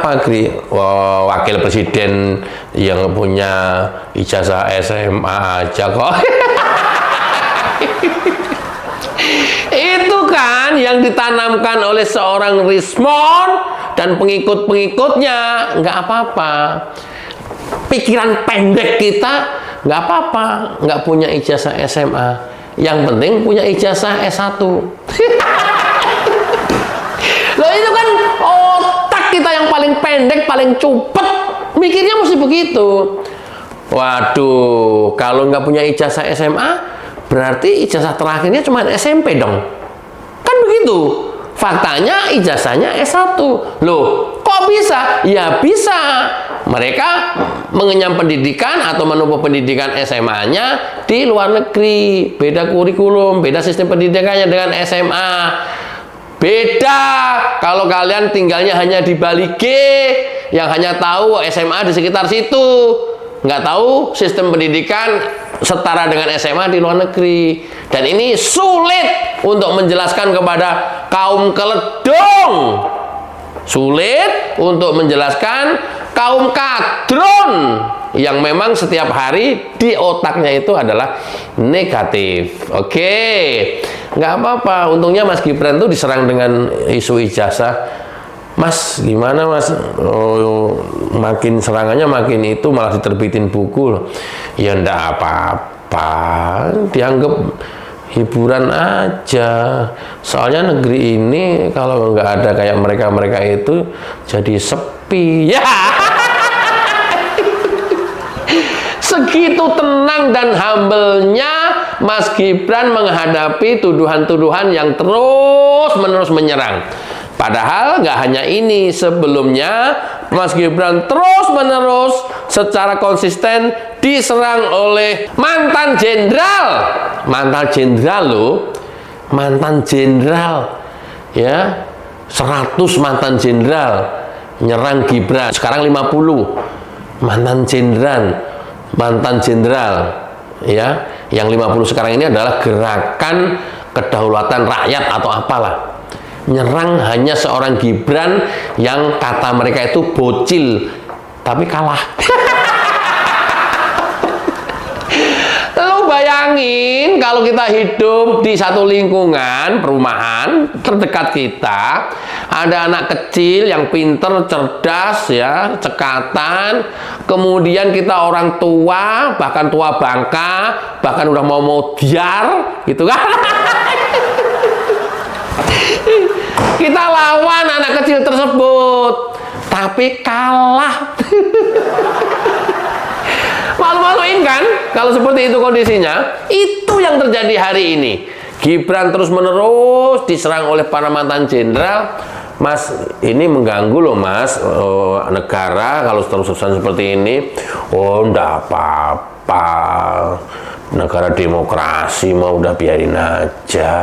apa, Gri? Wakil presiden yang punya ijazah SMA aja kok. Itu kan yang ditanamkan oleh seorang Rismon dan pengikut-pengikutnya. Nggak apa-apa. Pikiran pendek kita nggak apa-apa, nggak punya ijazah SMA. Yang penting punya ijazah S1. Loh, itu kan otak kita yang paling pendek, paling cupet. Mikirnya mesti begitu. Waduh, kalau nggak punya ijazah SMA, berarti ijazah terakhirnya cuma SMP dong. Kan begitu. Faktanya ijazahnya S1. Loh, kok bisa? Ya bisa. Mereka mengenyam pendidikan atau menempuh pendidikan SMA-nya di luar negeri. Beda kurikulum, beda sistem pendidikannya dengan SMA. Beda kalau kalian tinggalnya hanya di Bali G, yang hanya tahu SMA di sekitar situ, nggak tahu sistem pendidikan setara dengan SMA di luar negeri. Dan ini sulit untuk menjelaskan kepada kaum keledong, sulit untuk menjelaskan kaum kadrun yang memang setiap hari di otaknya itu adalah negatif. Oke, nggak apa-apa. Untungnya Mas Gibran tuh diserang dengan isu ijazah. Mas, gimana Mas? Makin serangannya makin itu, malah diterbitin buku loh. Ya ndak apa-apa, dianggap hiburan aja. Soalnya negeri ini kalau nggak ada kayak mereka-mereka itu jadi sepi. Ya. Segitu tenang dan humble-nya Mas Gibran menghadapi tuduhan-tuduhan yang terus-menerus menyerang. Padahal nggak hanya ini, sebelumnya Mas Gibran terus-menerus secara konsisten diserang oleh mantan jenderal loh, mantan jenderal ya, 100 mantan jenderal nyerang Gibran, sekarang 50 mantan jenderal ya, yang 50 sekarang ini adalah Gerakan Kedaulatan Rakyat atau apalah, nyerang hanya seorang Gibran yang kata mereka itu bocil, tapi kalah. Lalu bayangin kalau kita hidup di satu lingkungan perumahan terdekat kita, ada anak kecil yang pinter, cerdas ya, cekatan, kemudian kita orang tua, bahkan tua bangka, bahkan udah mau diar gitu kan. Kita lawan anak kecil tersebut, tapi kalah. Malu-maluin kan kalau seperti itu kondisinya. Itu yang terjadi hari ini. Gibran terus-menerus diserang oleh para mantan jenderal. Mas, ini mengganggu loh Mas, negara kalau terus-terusan seperti ini. Oh, enggak apa-apa, negara demokrasi mau udah biarin aja.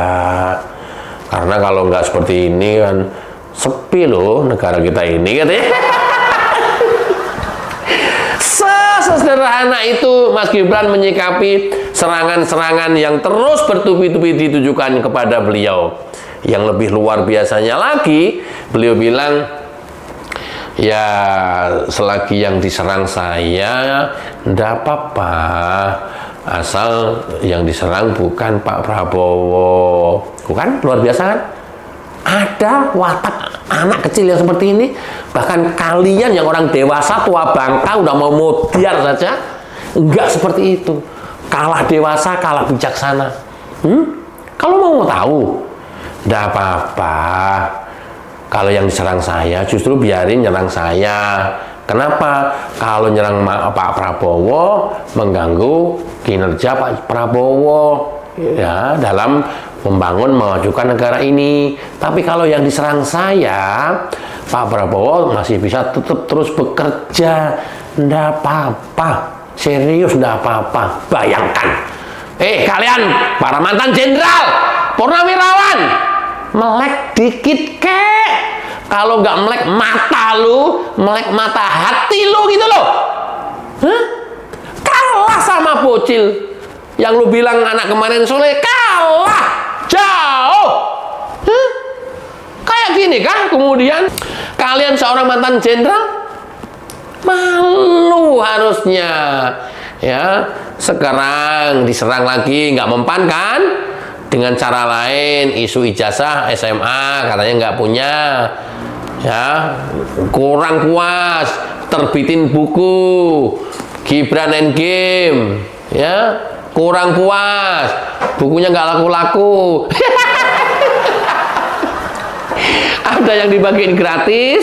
Karena kalau nggak seperti ini kan sepi loh negara kita ini, katanya. Sesederhana itu Mas Gibran menyikapi serangan-serangan yang terus bertubi-tubi ditujukan kepada beliau. Yang lebih luar biasanya lagi, beliau bilang, ya selagi yang diserang saya, ndak apa-apa, asal yang diserang bukan Pak Prabowo. Bukan luar biasa kan? Ada watak anak kecil yang seperti ini. Bahkan kalian yang orang dewasa, tua bangka, udah mau modiar saja, enggak seperti itu. Kalah dewasa, kalah bijaksana. Kalau mau tahu, enggak apa-apa. Kalau yang diserang saya, justru biarin nyerang saya. Kenapa? Kalau nyerang Pak Prabowo, mengganggu kinerja Pak Prabowo ya dalam membangun, memajukan negara ini. Tapi kalau yang diserang saya, Pak Prabowo masih bisa tetap terus bekerja. Nggak apa-apa, serius nggak apa-apa. Bayangkan, kalian para mantan jenderal, purnawirawan, melek dikit kek. Kalau nggak melek mata lu, melek mata hati lu gitu loh. Kalah sama bocil yang lu bilang anak kemarin sore, kalah jauh. Kayak gini kah kemudian kalian seorang mantan jenderal? Malu harusnya. Ya, sekarang diserang lagi, nggak mempan kan? Dengan cara lain, isu ijazah SMA katanya nggak punya. Ya, kurang puas, terbitin buku Gibran Endgame. Ya, kurang puas, bukunya nggak laku-laku. Ada yang dibagiin gratis,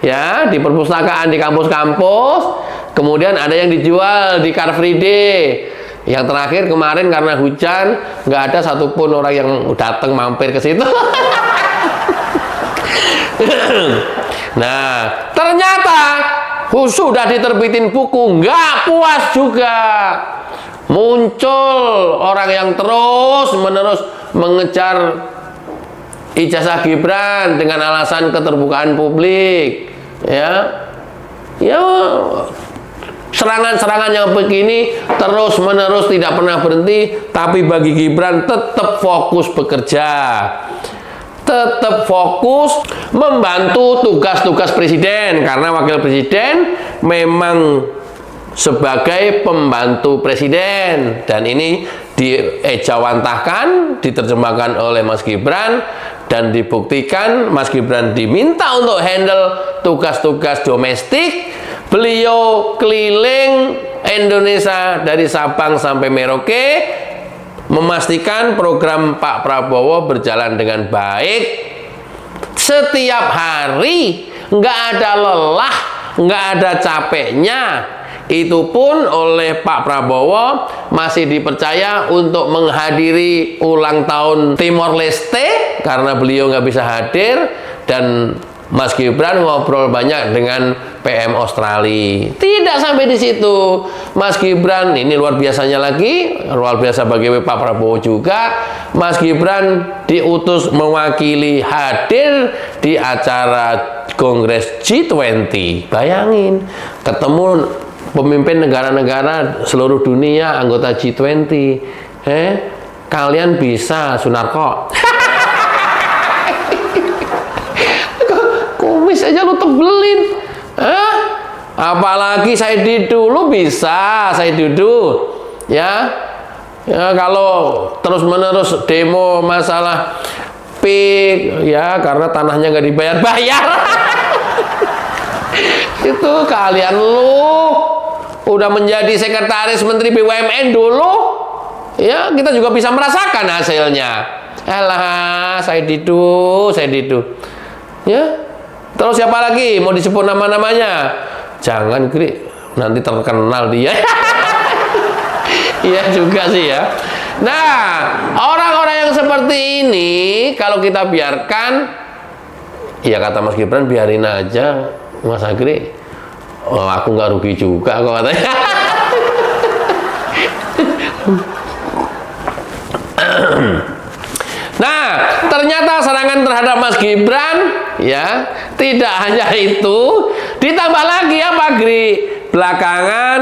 ya, di perpustakaan di kampus-kampus. Kemudian ada yang dijual di Car Free Day. Yang terakhir kemarin karena hujan, nggak ada satupun orang yang datang mampir ke situ. Nah, ternyata sudah diterbitin buku, nggak puas juga. Muncul orang yang terus-menerus mengejar ijazah Gibran dengan alasan keterbukaan publik, ya, serangan-serangan yang begini terus menerus tidak pernah berhenti. Tapi bagi Gibran tetap fokus bekerja, tetap fokus membantu tugas-tugas presiden, karena wakil presiden memang sebagai pembantu presiden, dan ini diejawantahkan, diterjemahkan oleh Mas Gibran, dan dibuktikan Mas Gibran diminta untuk handle tugas-tugas domestik. Beliau keliling Indonesia dari Sabang sampai Merauke, memastikan program Pak Prabowo berjalan dengan baik. Setiap hari, nggak ada lelah, nggak ada capeknya. Itu pun oleh Pak Prabowo masih dipercaya untuk menghadiri ulang tahun Timor Leste, karena beliau nggak bisa hadir. Dan Mas Gibran ngobrol banyak dengan PM Australia. Tidak sampai di situ, Mas Gibran ini luar biasanya lagi, luar biasa bagi Pak Prabowo juga. Mas Gibran diutus mewakili hadir di acara Kongres G20. Bayangin, ketemu pemimpin negara-negara seluruh dunia anggota G20. Kalian bisa Sunarko. Kumis aja lu tebelin. Apalagi saya dulu bisa, saya duduk. Ya, kalau terus-menerus demo masalah PIK, ya karena tanahnya nggak dibayar-bayar. Itu kalian lu udah menjadi sekretaris Menteri BUMN dulu, ya kita juga bisa merasakan hasilnya. Alah, saya didu. Ya, terus siapa lagi mau disebut nama-namanya? Jangan, Gri, nanti terkenal dia. Iya juga sih ya. Nah, orang-orang yang seperti ini kalau kita biarkan, ya kata Mas Gibran, biarin aja, Mas Agri. Oh, aku nggak rugi juga kok katanya. Nah, ternyata serangan terhadap Mas Gibran, ya, tidak hanya itu, ditambah lagi apa, Gri? Belakangan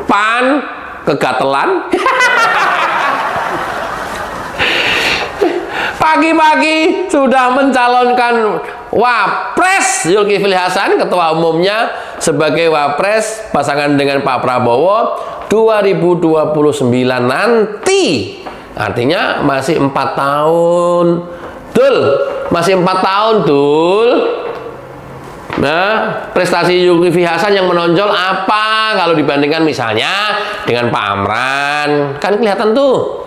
PAN kegatelan. Pagi-pagi sudah mencalonkan Wapres Zulkifli Hasan, ketua umumnya, sebagai Wapres pasangan dengan Pak Prabowo 2029 nanti. Artinya masih 4 tahun. Dul, masih 4 tahun, Dul. Nah, prestasi Zulkifli Hasan yang menonjol apa kalau dibandingkan misalnya dengan Pak Amran? Kan kelihatan tuh.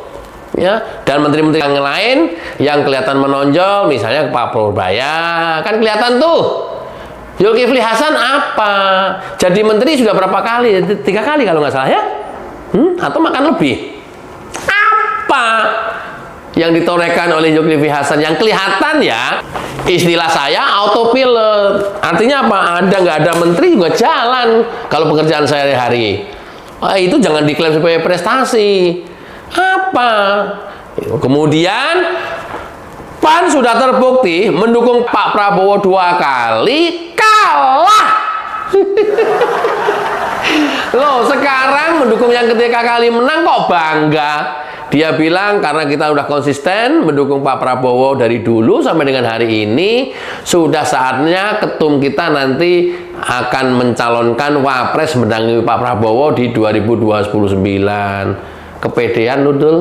Ya, dan menteri-menteri yang lain yang kelihatan menonjol, misalnya Pak Purbaya, kan kelihatan tuh. Zulkifli Hasan apa? Jadi menteri sudah berapa kali? 3 kali kalau nggak salah ya? Atau makan lebih? Apa yang ditorehkan oleh Zulkifli Hasan yang kelihatan ya? Istilah saya autopilot. Artinya apa? Ada nggak ada menteri juga jalan kalau pekerjaan sehari-hari. Itu jangan diklaim sebagai prestasi. Apa? Kemudian PAN sudah terbukti mendukung Pak Prabowo 2 kali, kalah. Loh, sekarang mendukung yang ketiga kali menang kok bangga. dia bilang karena kita udah konsisten mendukung Pak Prabowo dari dulu sampai dengan hari ini, sudah saatnya ketum kita nanti akan mencalonkan wapres mendampingi Pak Prabowo di 2029. Kepedean lu, Dul.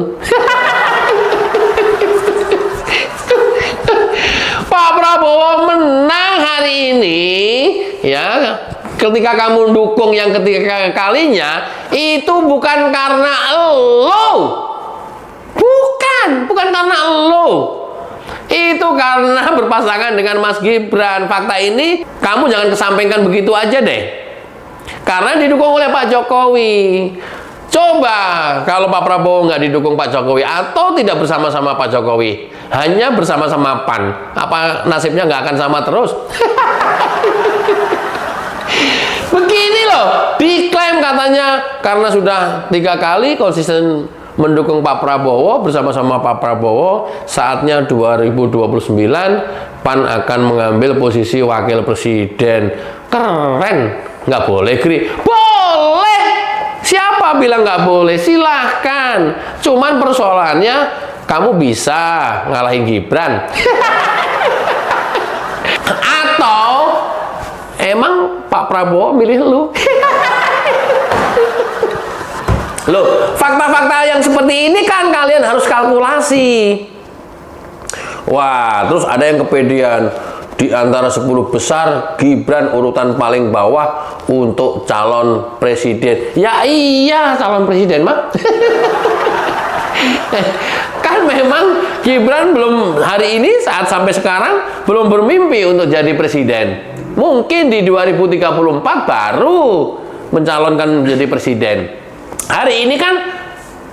Pak Prabowo menang hari ini, ya. Ketika kamu dukung yang ketiga kalinya, itu bukan karena lo. Bukan karena lo. Itu karena berpasangan dengan Mas Gibran. Fakta ini kamu jangan kesampingkan begitu aja deh. Karena didukung oleh Pak Jokowi. Coba kalau Pak Prabowo nggak didukung Pak Jokowi atau tidak bersama-sama Pak Jokowi, hanya bersama-sama PAN, apa nasibnya nggak akan sama terus? Begini loh, diklaim katanya karena sudah 3 kali konsisten mendukung Pak Prabowo, bersama-sama Pak Prabowo, saatnya 2029 PAN akan mengambil posisi wakil presiden. Keren. Nggak boleh, Gri? Boleh! Siapa bilang nggak boleh? Silahkan. Cuman persoalannya, kamu bisa ngalahin Gibran. Atau emang Pak Prabowo milih lu? Loh, fakta-fakta yang seperti ini kan kalian harus kalkulasi. Wah, terus ada yang kepedean. Di antara 10 besar, Gibran urutan paling bawah untuk calon presiden. Ya iya, calon presiden mah. Kan memang Gibran belum hari ini saat sampai sekarang belum bermimpi untuk jadi presiden. Mungkin di 2034 baru mencalonkan menjadi presiden. Hari ini kan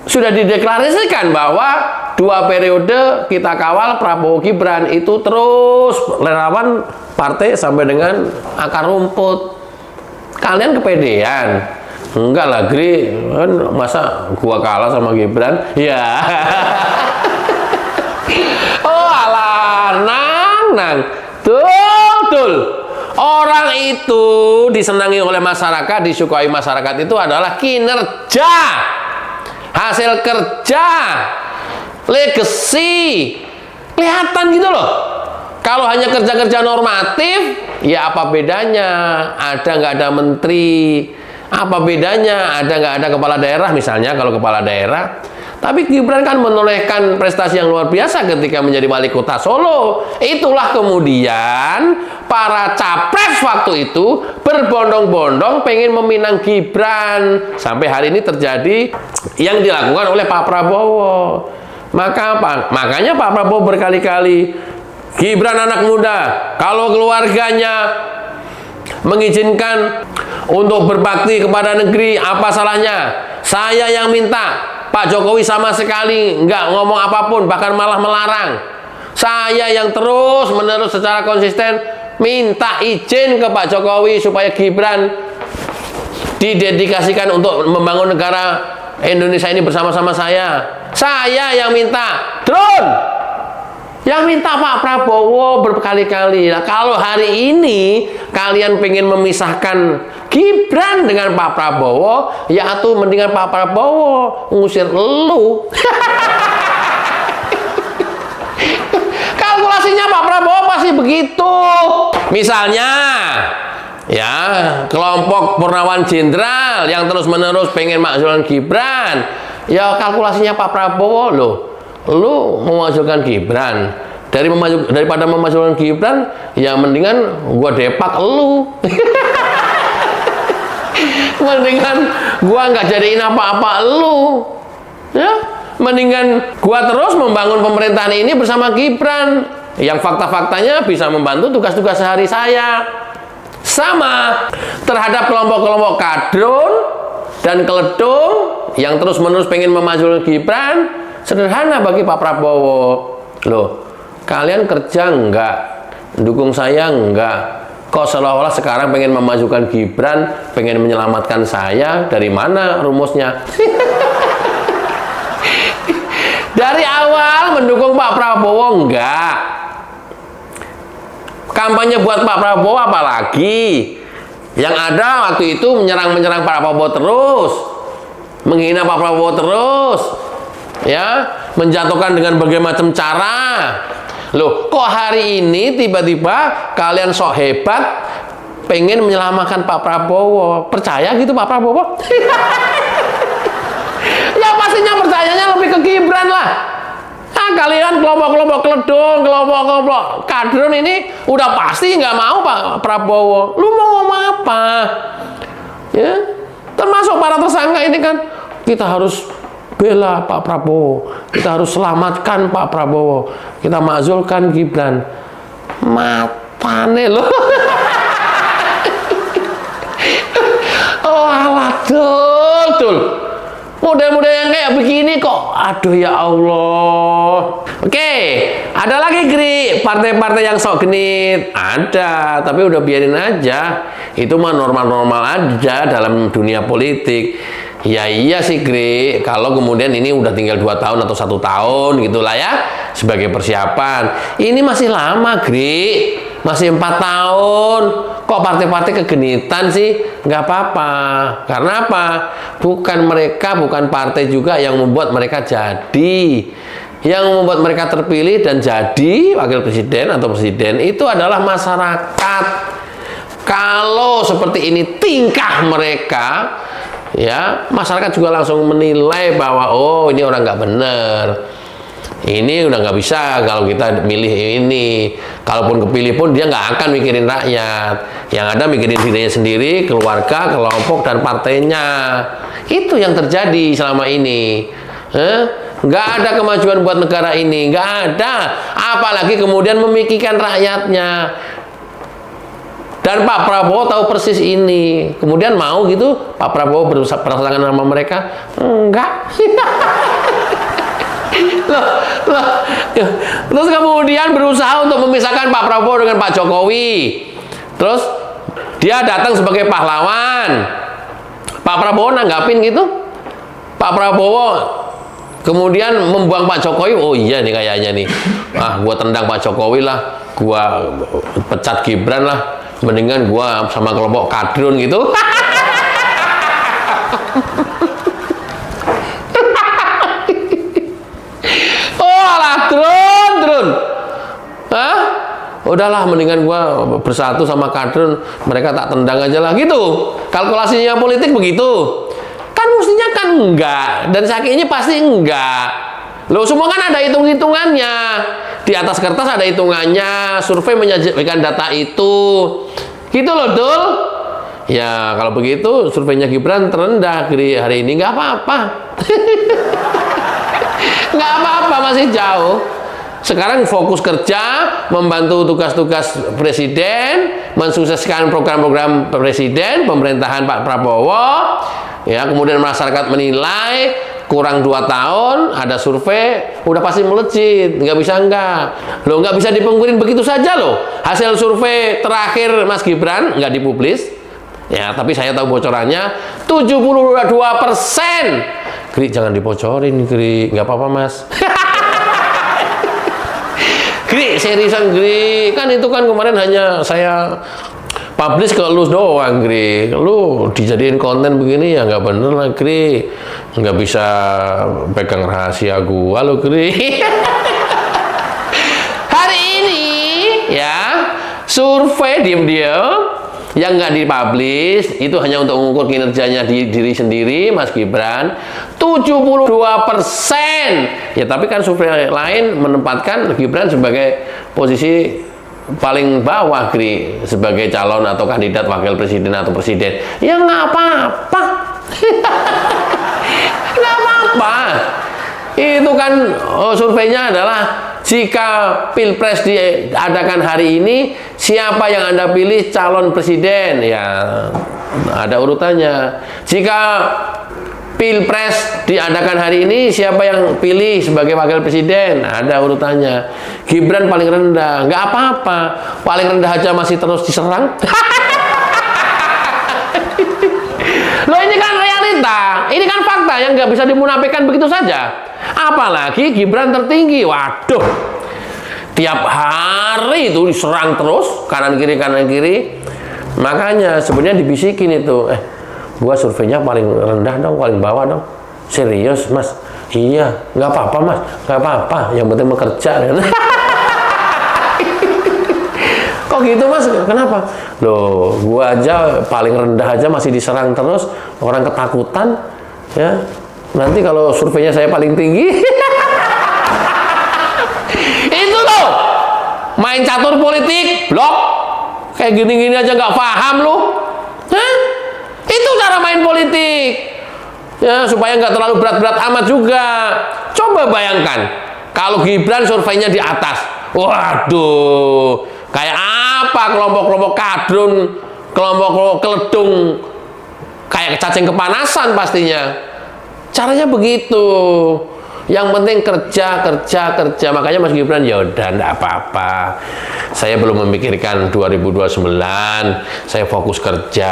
sudah dideklarasikan bahwa 2 periode kita kawal Prabowo Gibran, itu terus relawan partai sampai dengan akar rumput. Kalian kepedean? Enggak lah, Gri, kan masa gua kalah sama Gibran? Ya. Oh alah, nang. Betul. Orang itu disenangi oleh masyarakat, disukai masyarakat itu adalah kinerja, hasil kerja, legacy. Kelihatan gitu loh. Kalau hanya kerja-kerja normatif, ya apa bedanya? Ada nggak ada menteri? Apa bedanya? Ada nggak ada kepala daerah misalnya kalau kepala daerah? Tapi Gibran kan menolehkan prestasi yang luar biasa ketika menjadi wali kota Solo. Itulah kemudian para capres waktu itu berbondong-bondong pengen meminang Gibran. Sampai hari ini terjadi yang dilakukan oleh Pak Prabowo. Maka apa? Makanya Pak Prabowo berkali-kali, Gibran anak muda, kalau keluarganya mengizinkan untuk berbakti kepada negeri, apa salahnya? Saya yang minta. Pak Jokowi sama sekali nggak ngomong apapun, bahkan malah melarang. Saya yang terus-menerus secara konsisten minta izin ke Pak Jokowi supaya Gibran didedikasikan untuk membangun negara Indonesia ini bersama-sama saya. Saya yang minta. Drone! Yang minta Pak Prabowo berkali-kali. Nah, kalau hari ini kalian pengen memisahkan Gibran dengan Pak Prabowo, ya tuh mendingan Pak Prabowo ngusir lu. Kalkulasinya Pak Prabowo pasti begitu. Misalnya, ya kelompok Purnawan Jenderal yang terus-menerus pengen makzulan Gibran, ya kalkulasinya Pak Prabowo loh. Lu memajukan Gibran, daripada memajukan Gibran, ya mendingan gua depak lu. Mendingan gua nggak jadiin apa-apa lu, ya mendingan gua terus membangun pemerintahan ini bersama Gibran yang fakta-faktanya bisa membantu tugas-tugas sehari saya. Sama terhadap kelompok-kelompok kadrun dan keledung yang terus-menerus pengen memajukan Gibran. Sederhana bagi Pak Prabowo. Loh, kalian kerja enggak? Dukung saya enggak? Kok seolah-olah sekarang pengen memajukan Gibran, pengen menyelamatkan saya? Dari mana rumusnya? Dari awal mendukung Pak Prabowo enggak? Kampanye buat Pak Prabowo apalagi? Yang ada waktu itu menyerang Pak Prabowo terus, menghina Pak Prabowo terus. ya, menjatuhkan dengan berbagai macam cara. Loh, kok hari ini tiba-tiba kalian sok hebat pengen menyelamatkan Pak Prabowo? Percaya gitu Pak Prabowo? Ya pastinya percayanya lebih ke Gibran lah. Nah, kalian kelompok-kelompok keledung, kelompok-kelompok kadrun ini udah pasti nggak mau Pak Prabowo. Lu mau ngomong apa? Ya, termasuk para tersangka ini kan, kita harus bela Pak Prabowo, kita harus selamatkan Pak Prabowo, kita makzulkan Gibran. Matane loh. Oh alah, betul. Model-model yang kayak begini kok, aduh ya Allah. Oke, ada lagi Gri, partai-partai yang sok genit. Ada, tapi udah biarin aja. Itu mah normal-normal aja dalam dunia politik. Ya iya sih Gri, kalau kemudian ini udah tinggal 2 tahun atau 1 tahun gitulah ya, sebagai persiapan. Ini masih lama Gri, masih 4 tahun. Kok partai-partai kegenitan sih? Nggak apa-apa. Karena apa? Bukan mereka, bukan partai juga yang membuat mereka jadi. Yang membuat mereka terpilih dan jadi wakil presiden atau presiden itu adalah masyarakat. Kalau seperti ini tingkah mereka, ya masyarakat juga langsung menilai bahwa oh ini orang nggak bener. Ini udah nggak bisa kalau kita milih ini. Kalaupun kepilih pun dia nggak akan mikirin rakyat. Yang ada mikirin dirinya sendiri, keluarga, kelompok, dan partainya. Itu yang terjadi selama ini. Nggak ada kemajuan buat negara ini. Nggak ada. Apalagi kemudian memikirkan rakyatnya. Dan Pak Prabowo tahu persis ini. Kemudian mau gitu Pak Prabowo berpasangan sama mereka? Enggak. Loh. Terus kemudian berusaha untuk memisahkan Pak Prabowo dengan Pak Jokowi. Terus dia datang sebagai pahlawan. Pak Prabowo nanggapin gitu. Pak Prabowo kemudian membuang Pak Jokowi. Oh iya nih kayaknya nih. Gua tendang Pak Jokowi lah. Gua pecat Gibran lah. Mendingan gua sama kelompok kadrun gitu. Drun. Udahlah mendingan gua bersatu sama kadrun, mereka tak tendang aja lah gitu. Kalkulasinya politik begitu. Kan mestinya kan enggak, dan sakinya pasti enggak. Loh semua kan ada hitung-hitungannya. Di atas kertas ada hitungannya, survei menyajikan data itu. Gitu loh, Dul. Ya, kalau begitu surveinya Gibran terendah hari ini nggak apa-apa. Nggak apa-apa, masih jauh. Sekarang fokus kerja, membantu tugas-tugas presiden, mensukseskan program-program presiden, pemerintahan Pak Prabowo. Ya, kemudian masyarakat menilai kurang 2 tahun, ada survei, udah pasti melejit, nggak bisa enggak. Loh, nggak bisa dipungkirin begitu saja loh. Hasil survei terakhir Mas Gibran nggak dipublis. Ya, tapi saya tahu bocorannya 72%. Gri, jangan dibocorin, Gri. Nggak apa-apa, Mas. Gri, seriusan, Gri. Kan itu kan kemarin hanya saya publish ke lu doang, Gri. Lu dijadiin konten begini ya nggak bener lah, Gri. Nggak bisa pegang rahasia gua lo, Gri. Hari ini, ya, survei diam-diam yang nggak dipublish itu hanya untuk mengukur kinerjanya di diri sendiri Mas Gibran 72%. Ya tapi kan survei lain menempatkan Gibran sebagai posisi paling bawah, Gri, sebagai calon atau kandidat wakil presiden atau presiden. Ya nggak apa-apa. Nggak apa-apa. Itu kan surveinya adalah jika Pilpres diadakan hari ini, siapa yang Anda pilih calon presiden? Ya, ada urutannya. Jika Pilpres diadakan hari ini, siapa yang pilih sebagai wakil presiden? Ada urutannya. Gibran paling rendah. Nggak apa-apa. Paling rendah aja masih terus diserang. Loh, ini kan realita. Ini kan fakta yang nggak bisa dimunafikan begitu saja. Apalagi Gibran tertinggi. Waduh. Tiap hari itu diserang terus. Kanan kiri. Makanya sebenarnya dibisikin itu. Gua surveinya paling rendah dong, paling bawah dong. Serius, Mas. Iya, nggak apa-apa mas, nggak apa-apa. Yang penting bekerja. Kok gitu mas? Kenapa? Loh, gua aja paling rendah aja masih diserang terus, orang ketakutan, ya. Nanti kalau surveinya saya paling tinggi, itu loh, main catur politik, blok, kayak gini-gini aja nggak paham lu, hah? Itu cara main politik. Ya, supaya nggak terlalu berat-berat amat juga. Coba bayangkan, kalau Gibran surveinya di atas. Waduh, kayak apa kelompok-kelompok kadrun, kelompok-kelompok keledung, kayak cacing kepanasan pastinya. Caranya begitu. Yang penting kerja. Makanya Mas Gibran, ya udah, enggak apa-apa. Saya belum memikirkan 2029. Saya fokus kerja.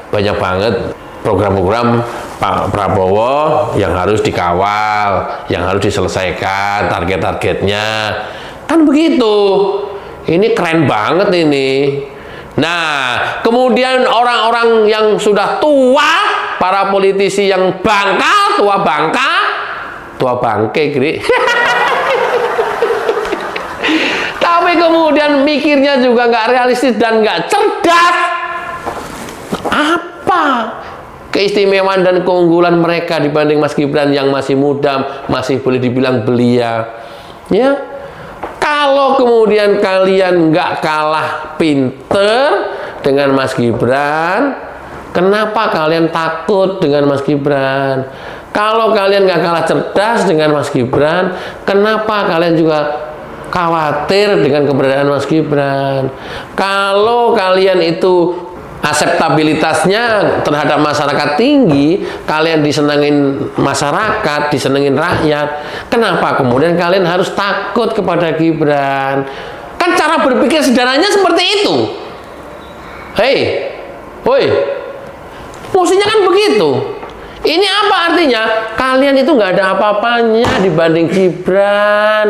Banyak banget program-program Pak Prabowo yang harus dikawal, yang harus diselesaikan target-targetnya. Kan begitu. Ini keren banget ini. Nah, kemudian orang-orang yang sudah tua, para politisi yang tua bangke, Gri. Tapi kemudian mikirnya juga nggak realistis dan nggak cerdas. Apa keistimewaan dan keunggulan mereka dibanding Mas Gibran yang masih muda, masih boleh dibilang belia? Ya, kalau kemudian kalian nggak kalah pinter dengan Mas Gibran, kenapa kalian takut dengan Mas Gibran? Kalau kalian nggak kalah cerdas dengan Mas Gibran, kenapa kalian juga khawatir dengan keberadaan Mas Gibran? Kalau kalian itu aseptabilitasnya terhadap masyarakat tinggi, kalian disenengin masyarakat, disenengin rakyat, kenapa kemudian kalian harus takut kepada Gibran? Kan cara berpikir sederhananya seperti itu. Hei, woi, mestinya kan begitu. Ini apa artinya? Kalian itu nggak ada apa-apanya dibanding Gibran.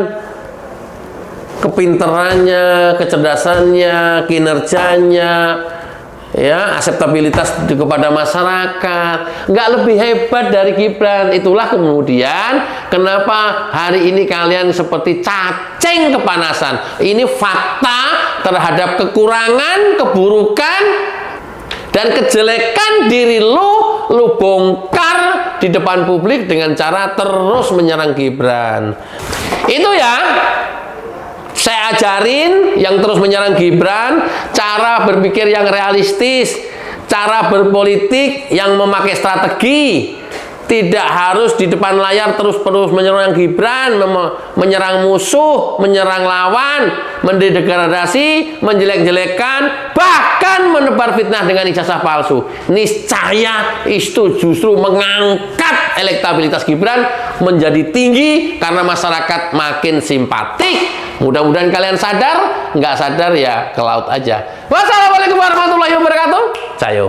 Kepinterannya, kecerdasannya, kinerjanya, ya, aseptabilitas kepada masyarakat, nggak lebih hebat dari Gibran. Itulah kemudian kenapa hari ini kalian seperti cacing kepanasan. Ini fakta terhadap kekurangan, keburukan, dan kejelekan diri lu bongkar di depan publik dengan cara terus menyerang Gibran. Itu ya, saya ajarin yang terus menyerang Gibran, cara berpikir yang realistis, cara berpolitik yang memakai strategi. Tidak harus di depan layar terus-terus menyerang Gibran, menyerang musuh, menyerang lawan, mendegradasi, menjelek-jelekan, bahkan menebar fitnah dengan ijazah palsu. Niscaya itu justru mengangkat elektabilitas Gibran menjadi tinggi karena masyarakat makin simpatik. Mudah-mudahan kalian sadar, nggak sadar ya ke laut aja. Wassalamualaikum warahmatullahi wabarakatuh. Cayo.